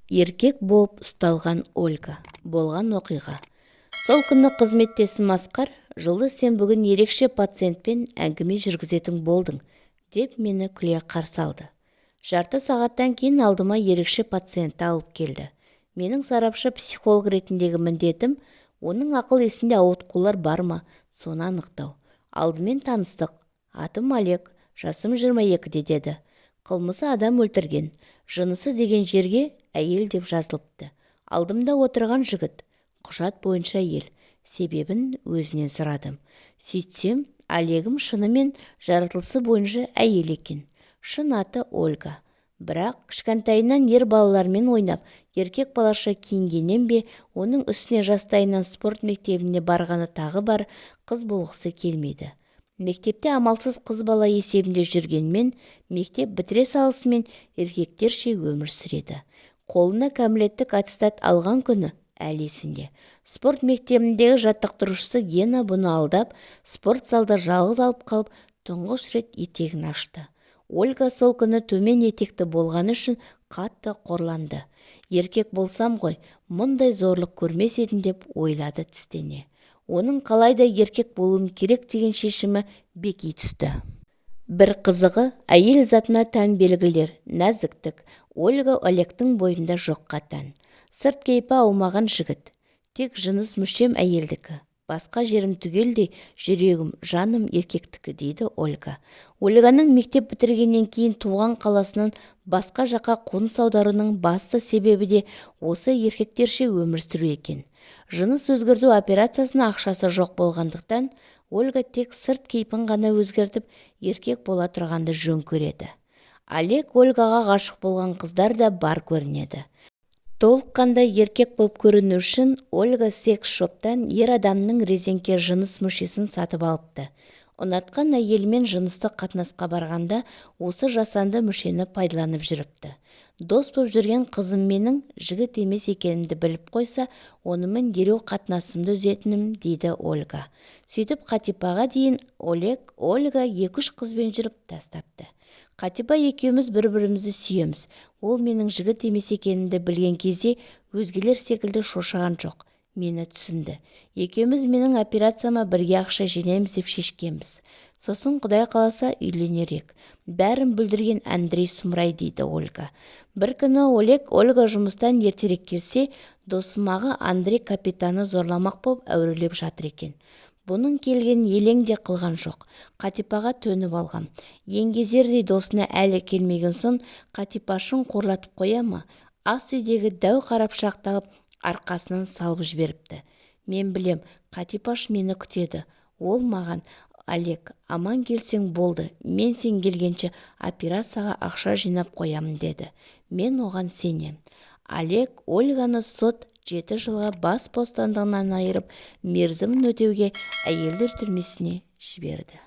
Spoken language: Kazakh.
Еркек болып ұсталған Ольга. Болған оқиға. Сол күні қызметтесім Асқар, жылы сен бүгін ерекше пациентпен әңгіме жүргізетін болдың, деп мені күле қарсы алды. Жарты сағаттан кейін алдыма ерекше пациентті алып келді. Менің сарапшы психолог ретіндегі міндетім, оның ақыл есінде ауытқулар бар ма, соны анықтау. Алдымен таныстық. Атым Олег, жасым 22-де деді. Қылмысы адам өлтірген, жынысы деген жерге әйел деп жазылыпты. Алдымда отырған жігіт, құжат бойынша әйел. Себебін өзінен сұрадым. Сөйтсем, Олегім шынымен жаратылысы бойынша әйел екен. Шын аты Ольга. Бірақ кішкентайынан ер балалармен ойнап, еркек балаша киінгеннен бе, оның үстіне жастайынан спорт мектебіне барғаны тағы бар, қыз болғысы келмейді. Мектепте амалсыз қыз бала есебінде жүргенмен, мектеп бітіре салысымен еркектерше өмір сүреді. Қолына кәмілеттік аттестат алған күні әлі есінде. Спорт мектебіндегі жаттықтырушысы Гена бұны алдап, спорт залда жалғыз алып қалып, тұңғыш рет етегін ашты. Ольга сол күні төмен етекті болғаны үшін қатты қорланды. Еркек болсам ғой, мұндай зорлық көрмес едім деп ойлады тістене. Оның қалайда еркек болуым керек деген шешімі беки түсті. Бір қызығы, әйел затына тән белгілер, нәзіктік. Ольга Олегтің бойында жоққа тән. Сырт кейпі аумаған жігіт. Тек жыныс мүшем әйелдікі. Басқа жерім түгелдей, жүрегім, жаным еркектікі, дейді Ольга. Ольганың мектеп бітіргеннен кейін туған қаласынан басқа жаққа қоныс аударуының басты себебі де осы еркектерше өмір сүру екен. Жыныс өзгерту операциясына ақшасы жоқ болғандықтан, Ольга тек сырт кейпін ғана өзгертіп, еркек бола тұрғанды жөн көреді. Олег Ольгаға ғашық болған қыздар да бар көрінеді. Толыққандай еркек болып көріну үшін Ольга секс-шоптан ер адамның резеңке жыныс мүшесін сатып алыпты. Ұнатқан әйелмен жыныстық қатынасқа барғанда осы жасанды мүшені пайдаланып жүріпті. Дос болып жүрген қызым менің жігіт емес екенімді біліп қойса, онымен дереу қатынасымды үзетінім, дейді Ольга. Сөйтіп Қатипаға дейін Ольга 2-3 қызбен жүріп тастапты. Қатипа екеуміз бір-бірімізді сүйеміз. Ол менің жігіт емес екенімді білген кезде өзгелер секілді шошыған жоқ. Мені түсінді. Екеуміз менің операцияма бірге ақша жинаймыз деп шешкенбіз. Сосын Құдай қаласа үйленерек. Бәрін бүлдірген Андрей сұмырай, дейді Ольга. Бір күні Ольга жұмыстан ертерек келсе, досымағы Андрей капитаны зорламақ болып әурелеп жатыр екен. Бұның келген елең де қылған жоқ. Қатипаға төніп алған. Еңгезердей досына әлі келмеген соң Қатипашын қорлатып қоя ма? Ас үйдегі дәу қара пышақты арқасынан салып жіберіпті. Мен білем, Қатипаш мені күтеді. Ол маған: Олег, аман келсең болды, мен сен келгенше операцияға ақша жинап қоямын, деді. Мен оған сенем. Олег Ольганы сот 7 жылға бас бостандығынан айырып, мерзімін өтеуге әйелдер түрмесіне жіберді.